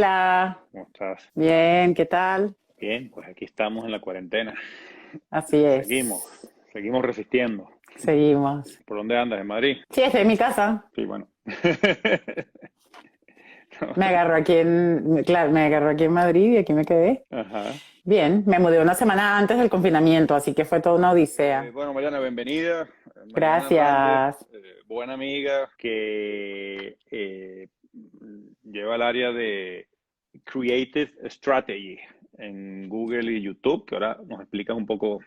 Hola, ¿Cómo estás? bien, ¿qué tal? Bien, pues aquí estamos en la cuarentena. Así Seguimos, es, seguimos resistiendo. seguimos. ¿Por dónde andas? ¿En Madrid? Sí, estoy en mi casa. Sí, bueno. Claro, me agarró aquí en Madrid y aquí me quedé. Ajá. Bien, me mudé una semana antes del confinamiento, así que fue toda una odisea. Bueno, Mariana, bienvenida. Mariana Hernández, Gracias. buena amiga que lleva el área de Creative Strategy en Google y YouTube, que ahora nos explicas un poco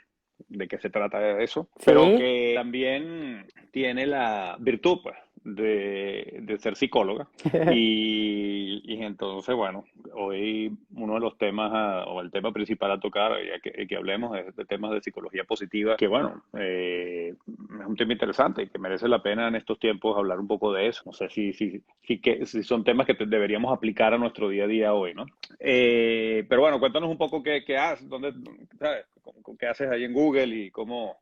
de qué se trata de eso, pero Sí, que también tiene la virtud, pues, de ser psicóloga. Y entonces, bueno, hoy uno de los temas, o el tema principal a tocar, ya que hablemos, es de temas de psicología positiva, que bueno, es un tema interesante y que merece la pena en estos tiempos hablar un poco de eso. No sé si son temas que deberíamos aplicar a nuestro día a día hoy, ¿no? Pero bueno, cuéntanos un poco qué haces, ¿sabes? ¿Qué haces ahí en Google y cómo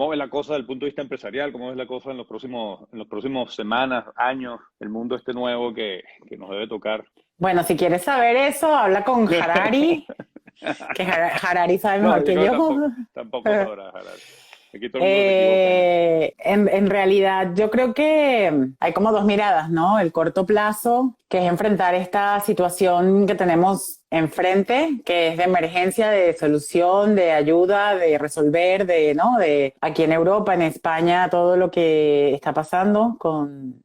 ves la cosa desde el punto de vista empresarial? ¿Cómo ves la cosa en los próximos semanas, años, el mundo este nuevo que nos debe tocar? bueno, si quieres saber eso, habla con Harari, que Harari sabe No, mejor yo que creo que yo. tampoco sabrás, Harald. Aquí todo el mundo se equivoca en eso. En realidad, yo creo que hay como dos miradas, ¿no? El corto plazo, que es enfrentar esta situación que tenemos enfrente, que es de emergencia, de solución, de ayuda, de resolver, ¿no? De aquí en Europa, en España, todo lo que está pasando con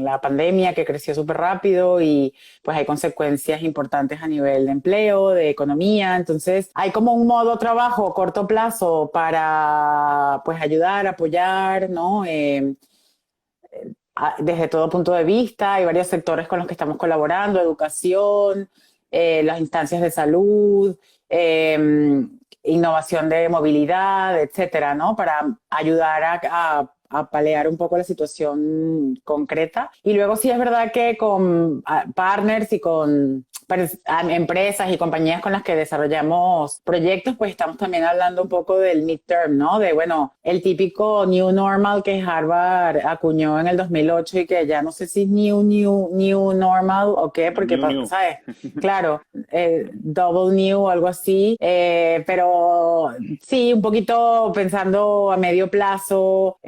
la pandemia que creció súper rápido y pues hay consecuencias importantes a nivel de empleo, de economía. Entonces hay como un modo trabajo corto plazo para pues ayudar, apoyar, ¿no? Desde todo punto de vista. Hay varios sectores con los que estamos colaborando, educación, las instancias de salud, innovación de movilidad, etcétera, ¿no? Para ayudar a paliar un poco la situación concreta. Y luego sí es verdad que con partners y con empresas y compañías con las que desarrollamos proyectos, pues estamos también hablando un poco del midterm, ¿no? De, bueno, el típico new normal que Harvard acuñó en el 2008 y que ya no sé si es new normal o qué, El porque, new new. ¿sabes? Claro, double new o algo así, pero sí, un poquito pensando a medio plazo,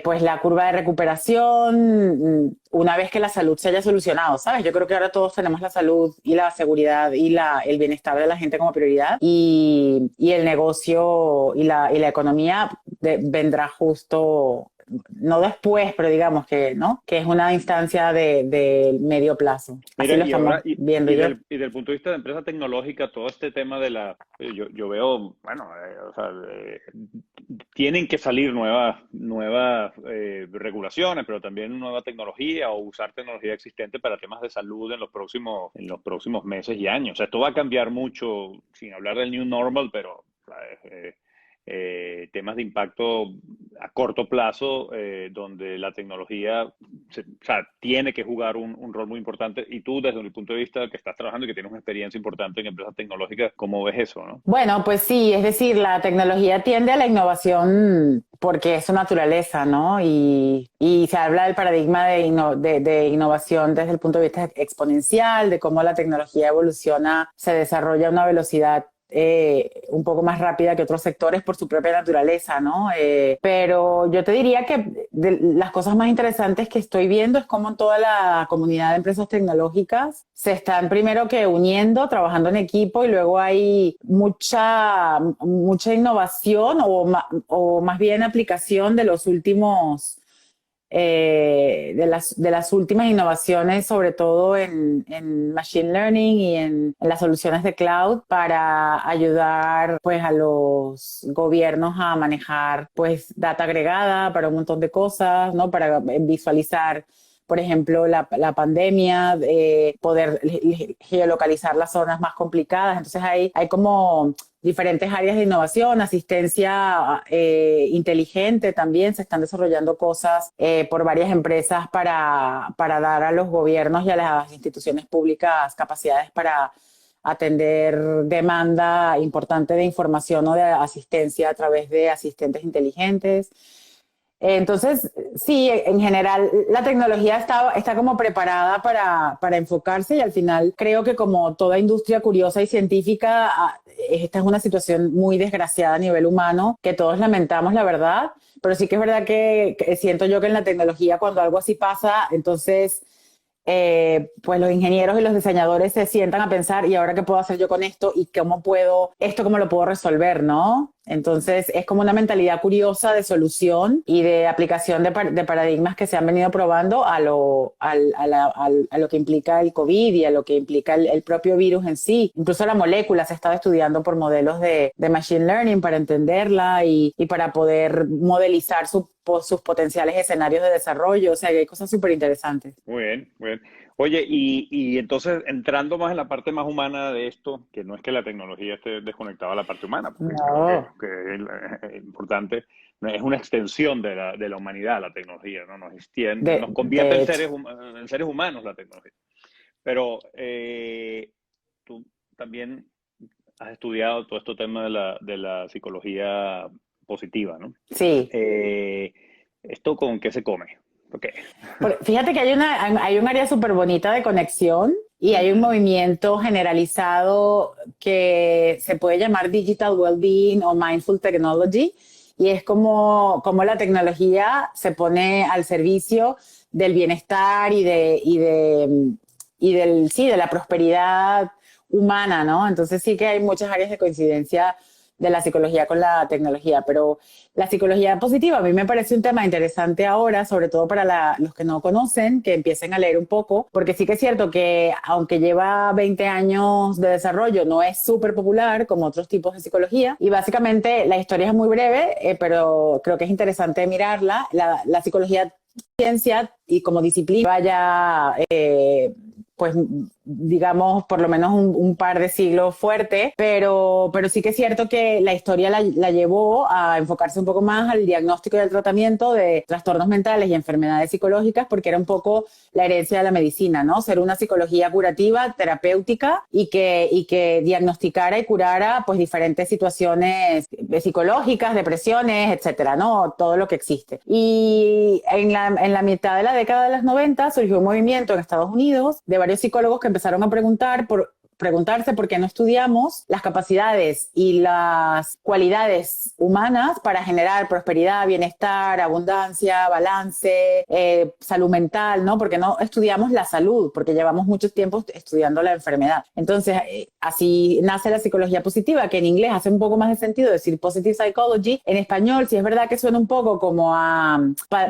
pues la curva de recuperación, una vez que la salud se haya solucionado, ¿sabes? Yo creo que ahora todos tenemos la salud y la seguridad y el bienestar de la gente como prioridad y el negocio y la economía vendrá justo, no después, pero digamos que, ¿no? Que es una instancia de medio plazo. Así Mira, lo y ahora, estamos viendo yo. y del punto de vista de empresa tecnológica, todo este tema yo veo, bueno, o sea, tienen que salir nuevas regulaciones, pero también nueva tecnología o usar tecnología existente para temas de salud en los próximos meses y años. O sea, esto va a cambiar mucho, sin hablar del new normal, pero temas de impacto a corto plazo, donde la tecnología o sea, tiene que jugar un rol muy importante. Y tú, desde el punto de vista que estás trabajando y que tienes una experiencia importante en empresas tecnológicas, ¿cómo ves eso, no? Bueno, pues sí, es decir, la tecnología tiende a la innovación porque es su naturaleza, ¿no? Y se habla del paradigma de innovación desde el punto de vista exponencial, de cómo la tecnología evoluciona, se desarrolla a una velocidad un poco más rápida que otros sectores por su propia naturaleza, ¿no? Pero yo te diría que de las cosas más interesantes que estoy viendo es cómo toda la comunidad de empresas tecnológicas se están primero que uniendo, trabajando en equipo y luego hay mucha innovación o más bien aplicación de los últimos de las últimas innovaciones, sobre todo en Machine Learning y en las soluciones de cloud para ayudar pues a los gobiernos a manejar pues data agregada para un montón de cosas, ¿no? Para visualizar por ejemplo, la pandemia, poder geolocalizar las zonas más complicadas. Entonces hay como diferentes áreas de innovación, asistencia inteligente también, se están desarrollando cosas por varias empresas para dar a los gobiernos y a las instituciones públicas capacidades para atender demanda importante de información o de asistencia a través de asistentes inteligentes. Entonces, sí, en general la tecnología está como preparada para enfocarse y al final creo que como toda industria curiosa y científica, esta es una situación muy desgraciada a nivel humano que todos lamentamos, la verdad, pero sí que es verdad que siento yo que en la tecnología cuando algo así pasa, entonces pues los ingenieros y los diseñadores se sientan a pensar, ¿y ahora qué puedo hacer yo con esto? ¿Y cómo lo puedo resolver, no? Entonces es como una mentalidad curiosa de solución y de aplicación de paradigmas que se han venido probando a lo que implica el COVID y a lo que implica el propio virus en sí. Incluso la molécula se ha estado estudiando por modelos de machine learning para entenderla y para poder modelizar sus potenciales escenarios de desarrollo. O sea, que hay cosas súper interesantes. Muy bien, muy bien. Oye, y entonces entrando más en la parte más humana de esto, que no es que la tecnología esté desconectada a la parte humana, porque creo No, que es importante, no, es una extensión de la humanidad la tecnología, ¿no? Nos extiende, nos convierte de hecho. en seres humanos la tecnología. Pero tú también has estudiado todo este tema de la psicología positiva, ¿no? Sí. Eh, ¿Esto con qué se come? Ok. Fíjate que hay un área súper bonita de conexión y hay un Ujú. movimiento generalizado que se puede llamar Digital Wellbeing o Mindful Technology y es como la tecnología se pone al servicio del bienestar sí, de la prosperidad humana, ¿no? Entonces sí que hay muchas áreas de coincidencia de la psicología con la tecnología, pero la psicología positiva a mí me parece un tema interesante ahora, sobre todo para los que no conocen, que empiecen a leer un poco, porque sí que es cierto que aunque lleva 20 años de desarrollo, no es súper popular como otros tipos de psicología y básicamente la historia es muy breve, pero creo que es interesante mirarla. La psicología ciencia y como disciplina vaya pues digamos por lo menos un par de siglos fuerte, pero sí que es cierto que la historia la llevó a enfocarse un poco más al diagnóstico y al tratamiento de trastornos mentales y enfermedades psicológicas porque era un poco la herencia de la medicina, ¿no? Ser una psicología curativa, terapéutica y que diagnosticara y curara pues diferentes situaciones psicológicas, depresiones, etcétera, ¿no? Todo lo que existe. Y en la mitad de la década de los 90 surgió un movimiento en Estados Unidos de varios psicólogos que empezaron a preguntarse por qué no estudiamos las capacidades y las cualidades humanas para generar prosperidad, bienestar, abundancia, balance, salud mental, ¿no? Porque no estudiamos la salud, porque llevamos mucho tiempo estudiando la enfermedad. Entonces, así nace la psicología positiva, que en inglés hace un poco más de sentido decir positive psychology. En español, sí es verdad que suena un poco como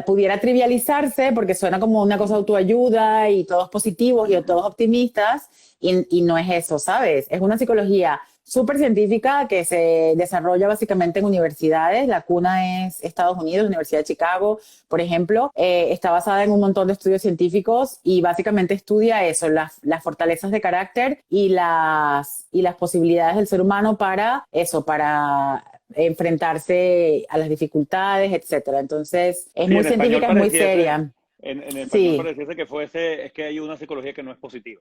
pudiera trivializarse, porque suena como una cosa de autoayuda y todos positivos y todos optimistas, y no es eso, ¿sabes? Es una psicología súper científica que se desarrolla básicamente en universidades. La cuna es Estados Unidos, Universidad de Chicago, por ejemplo. Está basada en un montón de estudios científicos y básicamente estudia eso, las fortalezas de carácter y las posibilidades del ser humano para eso, para enfrentarse a las dificultades, etcétera. Entonces, es Sí, muy en español científica, es muy pareciese, seria. en español Sí. pareciese que fuese, es que hay una psicología que no es positiva.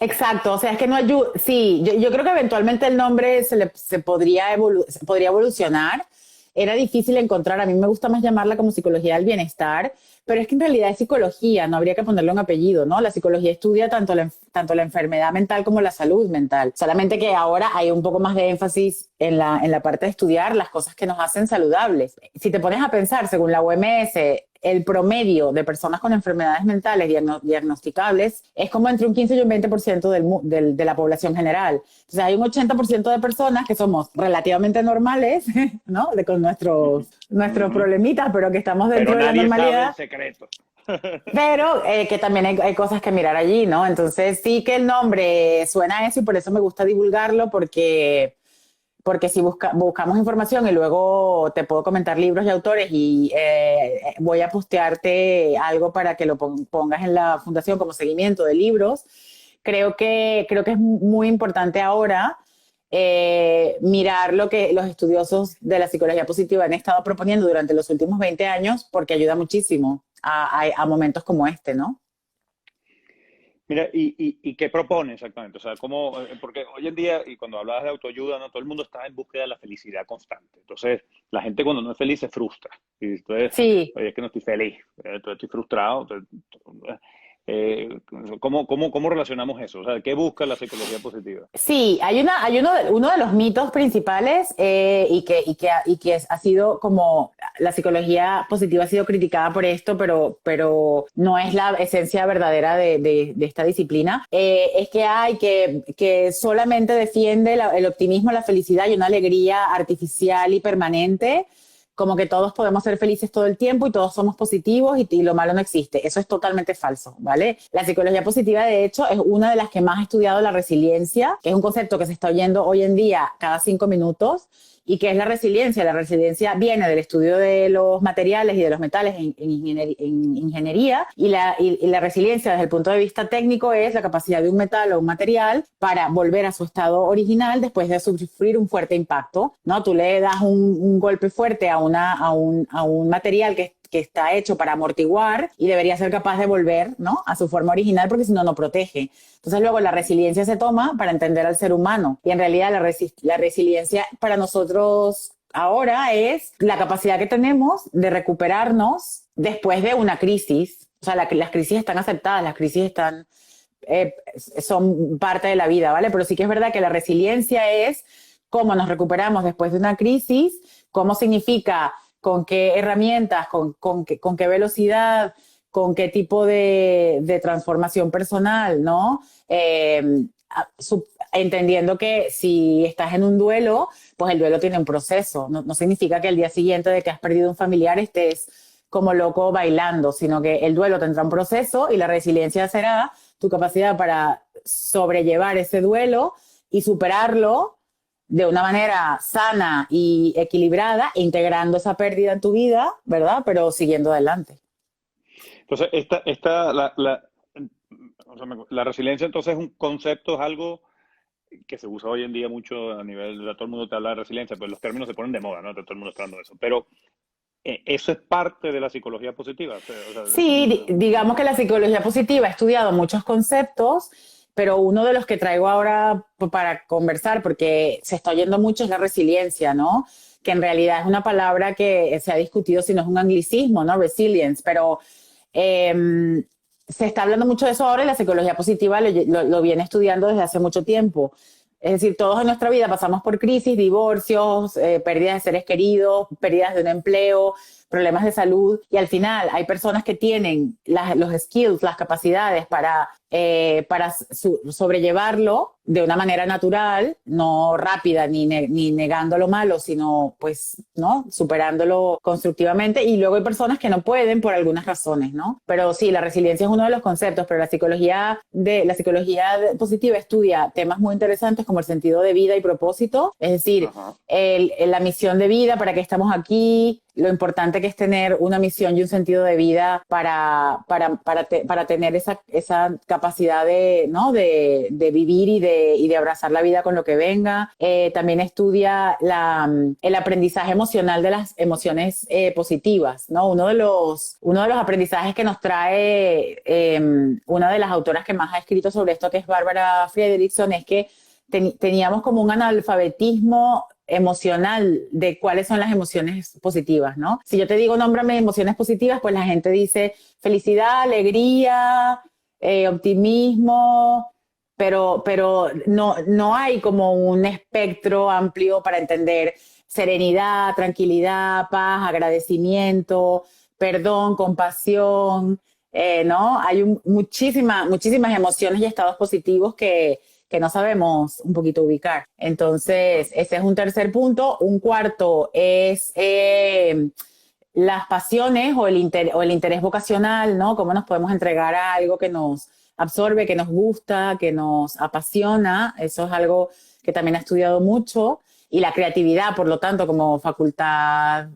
Exacto, o sea, es que no ayuda, sí, yo creo que eventualmente el nombre se podría evolucionar. Era difícil encontrar, a mí me gusta más llamarla como psicología del bienestar, pero es que en realidad es psicología, no habría que ponerle un apellido, ¿no? La psicología estudia tanto la enfermedad mental como la salud mental, solamente que ahora hay un poco más de énfasis en la parte de estudiar las cosas que nos hacen saludables. Si te pones a pensar, según la OMS, el promedio de personas con enfermedades mentales diagnosticables es como entre un 15 y un 20% de la población general. Entonces hay un 80% de personas que somos relativamente normales, ¿no? Con nuestros Ujú. problemitas, pero que estamos Pero dentro de la nadie sabe el normalidad. secreto. Pero que también hay cosas que mirar allí, ¿no? Entonces sí que el nombre suena a eso y por eso me gusta divulgarlo porque si buscamos información y luego te puedo comentar libros y autores y voy a postearte algo para que lo pongas en la fundación como seguimiento de libros, creo que es muy importante ahora mirar lo que los estudiosos de la psicología positiva han estado proponiendo durante los últimos 20 años porque ayuda muchísimo a momentos como este, ¿no? Mira, ¿y qué propone exactamente? O sea, ¿cómo? Porque hoy en día, y cuando hablabas de autoayuda, ¿no? Todo el mundo está en búsqueda de la felicidad constante. Entonces, la gente cuando no es feliz se frustra. Y entonces, Sí. oye, es que no estoy feliz, entonces estoy frustrado. Eh, ¿cómo relacionamos eso? O sea, ¿qué busca la psicología positiva? Sí, hay uno de los mitos principales y que ha sido como la psicología positiva ha sido criticada por esto, pero no es la esencia verdadera de esta disciplina. Es que que solamente defiende el optimismo, la felicidad y una alegría artificial y permanente, como que todos podemos ser felices todo el tiempo y todos somos positivos y lo malo no existe. Eso es totalmente falso, ¿vale? La psicología positiva, de hecho, es una de las que más ha estudiado la resiliencia, que es un concepto que se está oyendo hoy en día cada 5 minutos. ¿Y qué es la resiliencia? La resiliencia viene del estudio de los materiales y de los metales en ingeniería y la resiliencia desde el punto de vista técnico es la capacidad de un metal o un material para volver a su estado original después de sufrir un fuerte impacto, ¿no? Tú le das un golpe fuerte a un material que está hecho para amortiguar y debería ser capaz de volver, ¿no?, a su forma original porque si no, no protege. Entonces luego la resiliencia se toma para entender al ser humano y en realidad la resiliencia para nosotros ahora es la capacidad que tenemos de recuperarnos después de una crisis. O sea, las crisis están aceptadas, las crisis son parte de la vida, ¿vale? Pero sí que es verdad que la resiliencia es cómo nos recuperamos después de una crisis, cómo significa, con qué herramientas, con qué velocidad, con qué tipo de transformación personal, ¿no? Entendiendo que si estás en un duelo, pues el duelo tiene un proceso. No significa que el día siguiente de que has perdido un familiar estés como loco bailando, sino que el duelo tendrá un proceso y la resiliencia será tu capacidad para sobrellevar ese duelo y superarlo de una manera sana y equilibrada, integrando esa pérdida en tu vida, ¿verdad? Pero siguiendo adelante. Entonces, o sea, la resiliencia entonces es un concepto, es algo que se usa hoy en día mucho a nivel, de todo el mundo te habla de resiliencia, pues los términos se ponen de moda, ¿no? Todo el mundo está hablando de eso. Pero eso es parte de la psicología positiva. Sí, digamos que la psicología positiva ha estudiado muchos conceptos, pero uno de los que traigo ahora para conversar, porque se está oyendo mucho, es la resiliencia, ¿no? Que en realidad es una palabra que se ha discutido si no es un anglicismo, ¿no? Resilience, pero se está hablando mucho de eso ahora y la psicología positiva lo viene estudiando desde hace mucho tiempo. Es decir, todos en nuestra vida pasamos por crisis, divorcios, pérdidas de seres queridos, pérdidas de un empleo, problemas de salud y al final hay personas que tienen los skills, las capacidades para sobrellevarlo de una manera natural, no rápida ni negando lo malo, sino pues, ¿no?, superándolo constructivamente, y luego hay personas que no pueden por algunas razones, ¿no? Pero sí, la resiliencia es uno de los conceptos, pero la psicología positiva estudia temas muy interesantes como el sentido de vida y propósito, es decir, Ajá. la misión de vida, para qué estamos aquí, lo importante que es tener una misión y un sentido de vida para tener esa capacidad de, ¿no?, de vivir y de abrazar la vida con lo que venga. También estudia el aprendizaje emocional de las emociones positivas, ¿no? Uno de los aprendizajes que nos trae una de las autoras que más ha escrito sobre esto, que es Barbara Fredrickson, es que teníamos como un analfabetismo emocional de cuáles son las emociones positivas, ¿no? Si yo te digo, nómbrame emociones positivas, pues la gente dice felicidad, alegría, optimismo, pero no hay como un espectro amplio para entender serenidad, tranquilidad, paz, agradecimiento, perdón, compasión, ¿no? Hay muchísimas emociones y estados positivos que no sabemos un poquito ubicar. Entonces, ese es un tercer punto. Un cuarto es las pasiones o el interés vocacional, ¿no? Cómo nos podemos entregar a algo que nos absorbe, que nos gusta, que nos apasiona. Eso es algo que también ha estudiado mucho. y la creatividad, por lo tanto, como facultad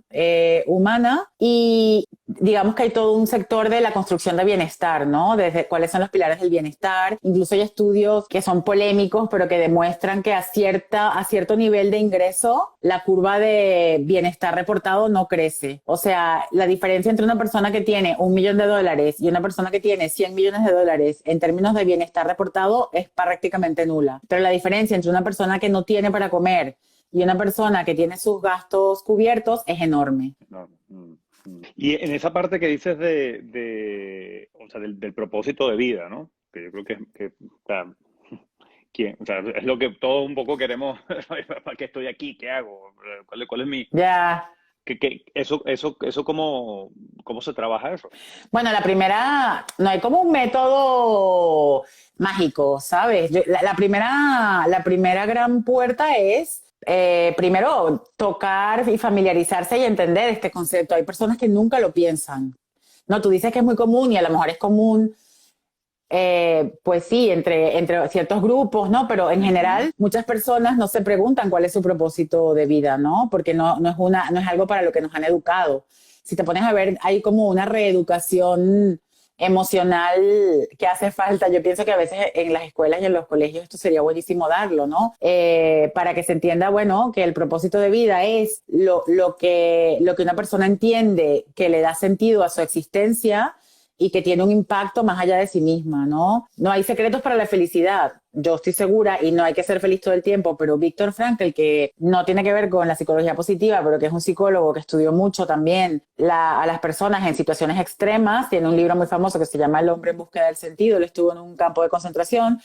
humana. Y digamos que hay todo un sector de la construcción de bienestar, ¿no? Desde cuáles son los pilares del bienestar. Incluso hay estudios que son polémicos, pero que demuestran que a cierto nivel de ingreso, la curva de bienestar reportado no crece. O sea, la diferencia entre una persona que tiene $1 millón y una persona que tiene $100 millones en términos de bienestar reportado es prácticamente nula. Pero la diferencia entre una persona que no tiene para comer y una persona que tiene sus gastos cubiertos es enorme. No. Y en esa parte que dices o sea, del propósito de vida, ¿no? Que yo creo que o sea, o sea, es lo que todos un poco queremos. ¿Para qué estoy aquí? ¿Qué hago? ¿Cuál es mi...? Ya. Eso ¿cómo se trabaja eso? Bueno, no hay como un método mágico, ¿sabes? La primera gran puerta es, primero, tocar y familiarizarse y entender este concepto. Hay personas que nunca lo piensan. No, tú dices que es muy común y a lo mejor es común, pues sí, entre ciertos grupos, ¿no? Pero en general, muchas personas no se preguntan cuál es su propósito de vida, ¿no? Porque no es algo para lo que nos han educado. Si te pones a ver, hay como una reeducación emocional que hace falta. Yo pienso que a veces en las escuelas y en los colegios esto sería buenísimo darlo, ¿no? Para que se entienda, bueno, que el propósito de vida es lo que una persona entiende que le da sentido a su existencia y que tiene un impacto más allá de sí misma, ¿no? No hay secretos para la felicidad, yo estoy segura, y no hay que ser feliz todo el tiempo, pero Viktor Frankl, que no tiene que ver con la psicología positiva, pero que es un psicólogo que estudió mucho también a las personas en situaciones extremas, tiene un libro muy famoso que se llama El hombre en búsqueda del sentido, él estuvo en un campo de concentración.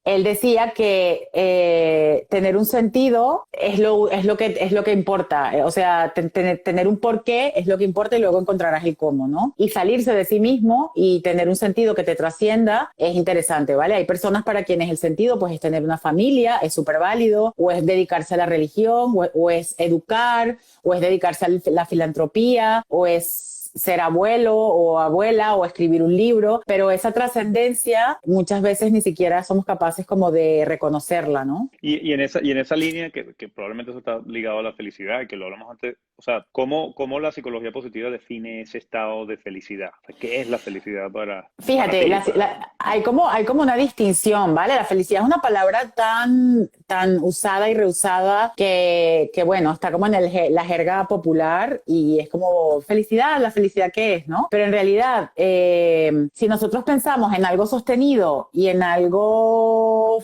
Él decía que tener un sentido es lo que importa. O sea, tener un porqué es lo que importa y luego encontrarás el cómo, ¿no? Y salirse de sí mismo y tener un sentido que te trascienda es interesante, ¿vale? Hay personas para quienes el sentido pues es tener una familia, es súper válido, o es dedicarse a la religión, o es educar, o es dedicarse a la filantropía, o es ser abuelo o abuela o escribir un libro, pero esa trascendencia muchas veces ni siquiera somos capaces como de reconocerla, ¿no? Y en esa línea que probablemente eso está ligado a la felicidad, que lo hablamos antes, o sea, ¿cómo la psicología positiva define ese estado de felicidad? O sea, ¿qué es la felicidad para Fíjate, ti? hay como una distinción, ¿vale? La felicidad es una palabra tan usada y reusada que bueno, está como en la jerga popular y es como la felicidad ¿qué es, no? Pero en realidad, si nosotros pensamos en algo sostenido y en algo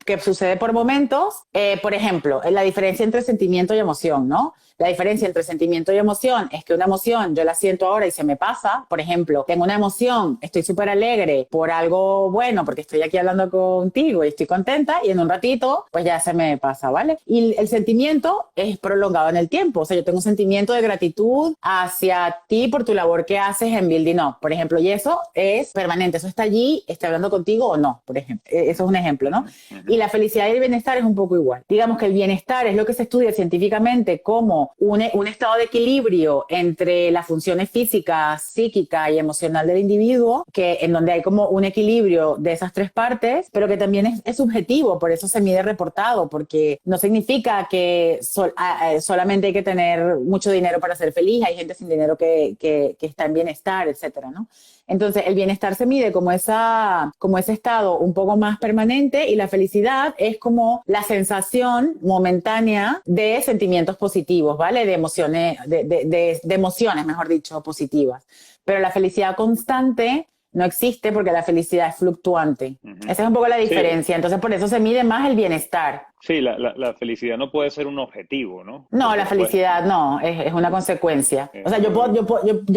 que sucede por momentos, por ejemplo, la diferencia entre sentimiento y emoción, ¿no? La diferencia entre sentimiento y emoción es que una emoción yo la siento ahora y se me pasa. Por ejemplo, tengo una emoción, estoy súper alegre por algo bueno, porque estoy aquí hablando contigo y estoy contenta y en un ratito pues ya se me pasa, ¿vale? Y el sentimiento es prolongado en el tiempo. O sea, yo tengo un sentimiento de gratitud hacia ti por tu labor que haces en Building Up, por ejemplo, y eso es permanente, eso está allí, esté hablando contigo o no, por ejemplo. Eso es un ejemplo, ¿no? Y la felicidad y el bienestar es un poco igual. Digamos que el bienestar es lo que se estudia científicamente como un estado de equilibrio entre las funciones físicas, psíquica y emocional del individuo, en donde hay como un equilibrio de esas tres partes, pero que también es subjetivo, por eso se mide reportado, porque no significa que solamente hay que tener mucho dinero para ser feliz, hay gente sin dinero que está en bienestar, etcétera, ¿no? Entonces, el bienestar se mide como ese estado un poco más permanente y la felicidad es como la sensación momentánea de sentimientos positivos, ¿vale? De emociones, de emociones, mejor dicho, positivas. Pero la felicidad constante no existe porque la felicidad es fluctuante. Esa es un poco la diferencia. Sí. Entonces, por eso se mide más el bienestar. Sí, la felicidad no puede ser un objetivo, ¿no? No, la felicidad no, es una consecuencia. O sea, yo,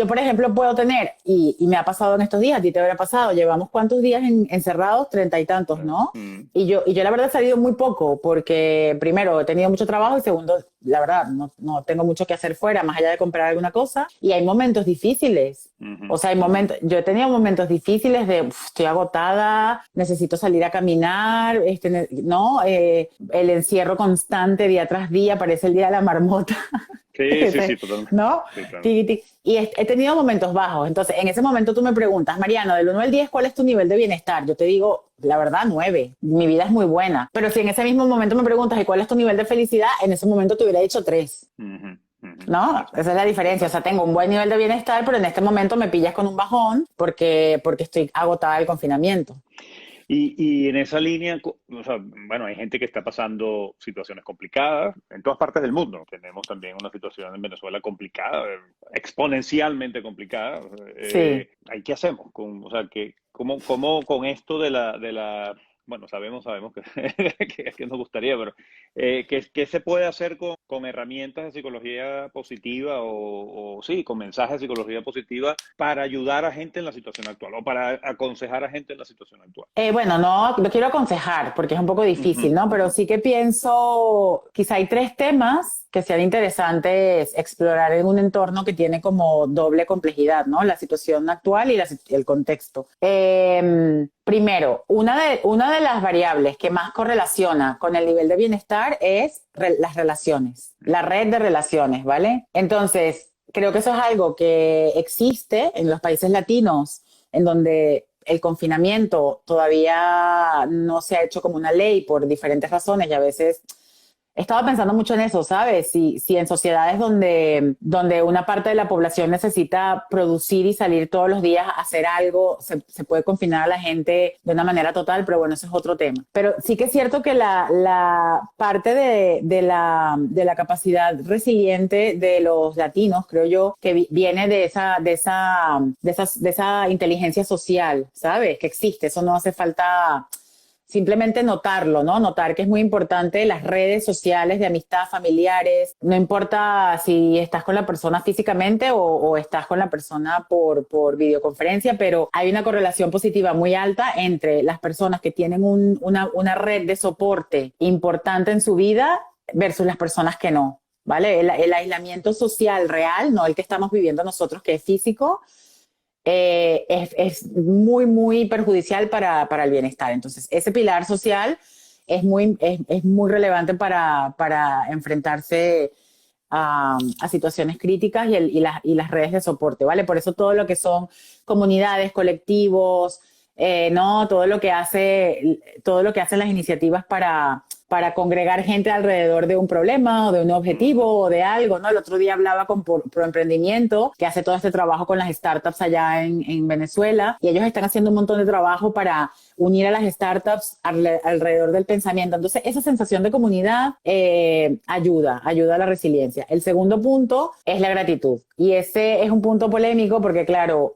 por ejemplo, puedo tener, y me ha pasado en estos días, a ti te habrá pasado, llevamos cuántos días encerrados, 30 y tantos, ¿no? Y yo la verdad he salido muy poco, porque primero he tenido mucho trabajo y segundo, la verdad, no tengo mucho que hacer fuera, más allá de comprar alguna cosa, y hay momentos difíciles. O sea, yo he tenido momentos difíciles de, estoy agotada, necesito salir a caminar, ¿no? el encierro constante día tras día, parece el día de la marmota. Sí, sí, sí, totalmente. ¿No? Sí, claro. Y he tenido momentos bajos. Entonces, en ese momento tú me preguntas, Mariano, del 1 al 10, ¿cuál es tu nivel de bienestar? Yo te digo, la verdad, 9. Mi vida es muy buena. Pero si en ese mismo momento me preguntas, ¿y cuál es tu nivel de felicidad? En ese momento te hubiera dicho 3. Ujú, ujú. ¿No? Esa es la diferencia. O sea, tengo un buen nivel de bienestar, pero en este momento me pillas con un bajón porque estoy agotada del confinamiento. Y en esa línea, o sea, bueno, hay gente que está pasando situaciones complicadas en todas partes del mundo. Tenemos también una situación en Venezuela complicada, exponencialmente complicada. Sí. ¿Qué hacemos? O sea, ¿cómo con esto bueno, sabemos que, que nos gustaría, pero ¿qué se puede hacer con herramientas de psicología positiva o sí, con mensajes de psicología positiva para ayudar a gente en la situación actual o para aconsejar a gente en la situación actual? Bueno, no quiero aconsejar porque es un poco Ujú, difícil, ¿no? Pero ujú, sí que pienso, quizá hay 3 temas que sean interesantes explorar en un entorno que tiene como doble complejidad, ¿no? La situación actual y el contexto. Primero, una de las variables que más correlaciona con el nivel de bienestar es las relaciones, la ujú. red de relaciones, ¿vale? Entonces, creo que eso es algo que existe en los países latinos, en donde el confinamiento todavía no se ha hecho como una ley por diferentes razones y a veces he estado pensando mucho en eso, ¿sabes? Si en sociedades donde una parte de la población necesita producir y salir todos los días a hacer algo, se puede confinar a la gente de una manera total, pero bueno, eso es otro tema. Pero sí que es cierto que la parte de la capacidad resiliente de los latinos, creo yo, que viene de esa inteligencia social, ¿sabes? Que existe, eso no hace falta simplemente notarlo, ¿no? Notar que es muy importante las redes sociales de amistad, familiares, no importa si estás con la persona físicamente o estás con la persona por videoconferencia, pero hay una correlación positiva muy alta entre las personas que tienen una red de soporte importante en su vida versus las personas que no. ¿Vale? El aislamiento social real, no el que estamos viviendo nosotros, que es físico, es muy, muy perjudicial para el bienestar. Entonces, ese pilar social es muy relevante para enfrentarse a situaciones críticas y las redes de soporte, ¿vale? Por eso todo lo que son comunidades, colectivos, ¿no? Todo lo que hacen las iniciativas para congregar gente alrededor de un problema o de un Ujú. objetivo o de algo, ¿no? El otro día hablaba con Proemprendimiento, que hace todo este trabajo con las startups allá en Venezuela, y ellos están haciendo un montón de trabajo para unir a las startups alrededor del pensamiento. Entonces, esa sensación de comunidad ayuda a la resiliencia. El segundo punto es la gratitud. Y ese es un punto polémico porque, claro,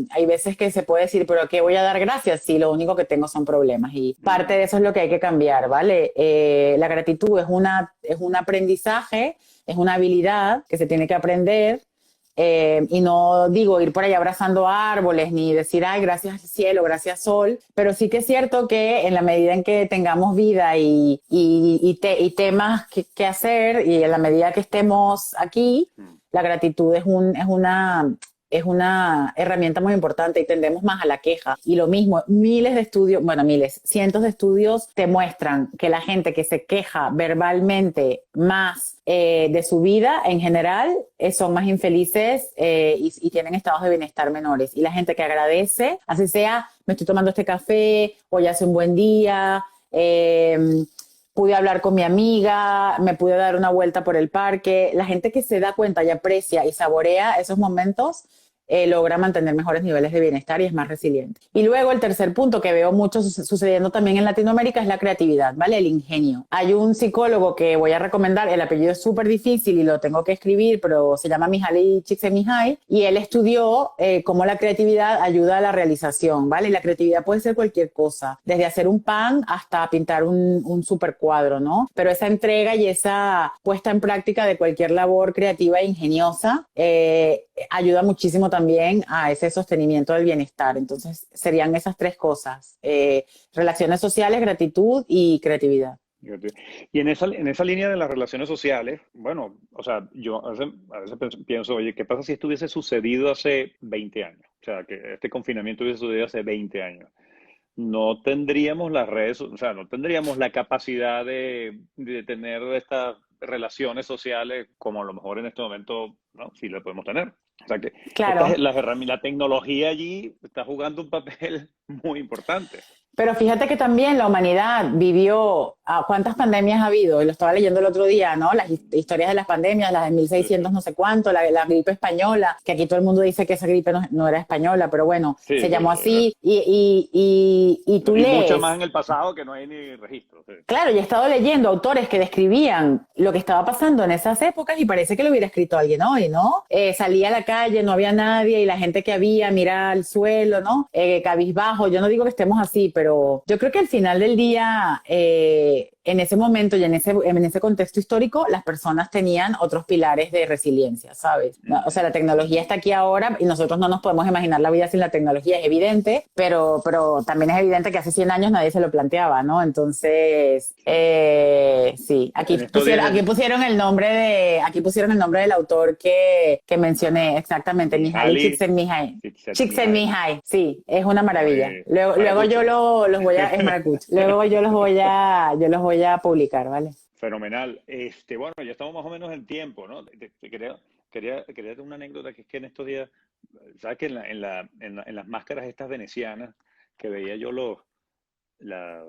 hay veces que se puede decir, pero ¿qué voy a dar gracias si lo único que tengo son problemas? Y parte de eso es lo que hay que cambiar, ¿vale? La gratitud es un aprendizaje, es una habilidad que se tiene que aprender. Y no digo ir por ahí abrazando árboles ni decir, ay, gracias cielo, gracias sol, pero sí que es cierto que en la medida en que tengamos vida y temas que hacer y en la medida que estemos aquí, Mm. la gratitud es una herramienta muy importante y tendemos más a la queja. Y lo mismo, miles de estudios, bueno, miles, cientos de estudios te muestran que la gente que se queja verbalmente más de su vida en general son más infelices y tienen estados de bienestar menores. Y la gente que agradece, así sea, me estoy tomando este café, hoy hace un buen día, pude hablar con mi amiga, me pude dar una vuelta por el parque. La gente que se da cuenta y aprecia y saborea esos momentos logra mantener mejores niveles de bienestar y es más resiliente. Y luego el tercer punto que veo mucho sucediendo también en Latinoamérica es la creatividad, ¿vale? El ingenio. Hay un psicólogo que voy a recomendar, el apellido es súper difícil y lo tengo que escribir, pero se llama Mihaly Csikszentmihalyi y él estudió cómo la creatividad ayuda a la realización, ¿vale? Y la creatividad puede ser cualquier cosa, desde hacer un pan hasta pintar un super cuadro, ¿no? Pero esa entrega y esa puesta en práctica de cualquier labor creativa e ingeniosa ayuda muchísimo también a ese sostenimiento del bienestar. Entonces, serían esas 3 cosas, relaciones sociales, gratitud y creatividad. Fíjate. Y en esa línea de las relaciones sociales, bueno, o sea, yo a veces pienso, oye, ¿qué pasa si esto hubiese sucedido hace 20 años? O sea, que este confinamiento hubiese sucedido hace 20 años. no tendríamos las redes, o sea, no tendríamos la capacidad de tener estas relaciones sociales como a lo mejor en este momento, ¿no? Sí lo podemos tener. O sea que Claro. la tecnología allí está jugando un papel muy importante. Pero fíjate que también la humanidad vivió, ¿cuántas pandemias ha habido? Y lo estaba leyendo el otro día, ¿no? Las historias de las pandemias, las de Sí, sí. 1600 no sé cuánto, la gripe española, que aquí todo el mundo dice que esa gripe no era española, pero bueno, Sí, se sí, llamó así. Y tú y mucha más lees. en el pasado que no hay ni registro. Sí. Claro, yo he estado leyendo autores que describían lo que estaba pasando en esas épocas y parece que lo hubiera escrito alguien hoy, ¿no? Salía a la calle, no había nadie y la gente que había mira al suelo, ¿no? Cabizbajo. Yo no digo que estemos así, pero yo creo que al final del día, en ese momento y en ese contexto histórico, las personas tenían otros pilares de resiliencia, ¿sabes? No, o sea, Ujú, la tecnología ujú. está aquí ahora y nosotros no nos podemos imaginar la vida sin la tecnología, es evidente, pero también es evidente que hace 100 años nadie se lo planteaba, ¿no? Entonces, Sí. sí, En estos días, aquí pusieron el nombre del autor que mencioné exactamente, Mihaly Mihaly Csikszentmihalyi. Csikszentmihalyi. Csikszentmihalyi, sí, es una maravilla. Muy Luego yo maracucho. los voy a, es maracucho. Luego yo los voy a publicar, ¿vale? Fenomenal. Bueno, ya estamos más o menos en tiempo, ¿no? Quería dar una anécdota que es que en estos días, ¿sabes que en las máscaras estas venecianas que veía yo la-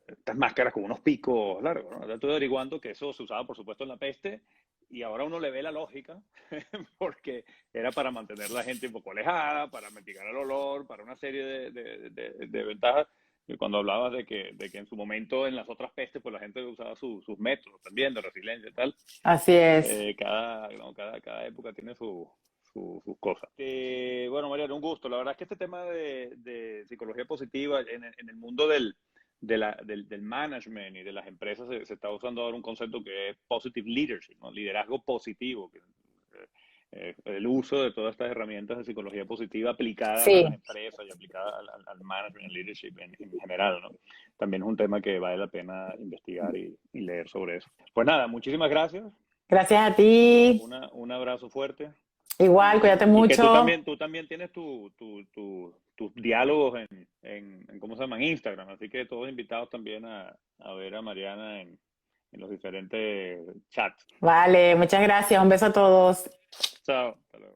estas máscaras con unos picos largos, ¿no? Ya estoy averiguando que eso se usaba, por supuesto, en la peste y ahora uno le ve la lógica porque era para mantener la gente un poco alejada, para mitigar el olor, para una serie de ventajas. Y cuando hablabas de que en su momento en las otras pestes, pues la gente usaba sus métodos también de resiliencia y tal. Así es. Cada época tiene sus cosas. Bueno, Mariano, un gusto. La verdad es que este tema de psicología positiva en el mundo del management y de las empresas se está usando ahora un concepto que es positive leadership, ¿no? Liderazgo positivo, el uso de todas estas herramientas de psicología positiva aplicadas a las Sí. empresas y aplicadas al management y leadership en general, ¿no? También es un tema que vale la pena investigar y leer sobre eso. Pues nada, muchísimas gracias. Gracias a ti. Un abrazo fuerte Igual, cuídate y que mucho. tú también tienes tus diálogos ¿cómo se llama? En Instagram, así que todos invitados también a ver a Mariana en los diferentes chats. Vale, muchas gracias. Un beso a todos. Chao. Hasta luego.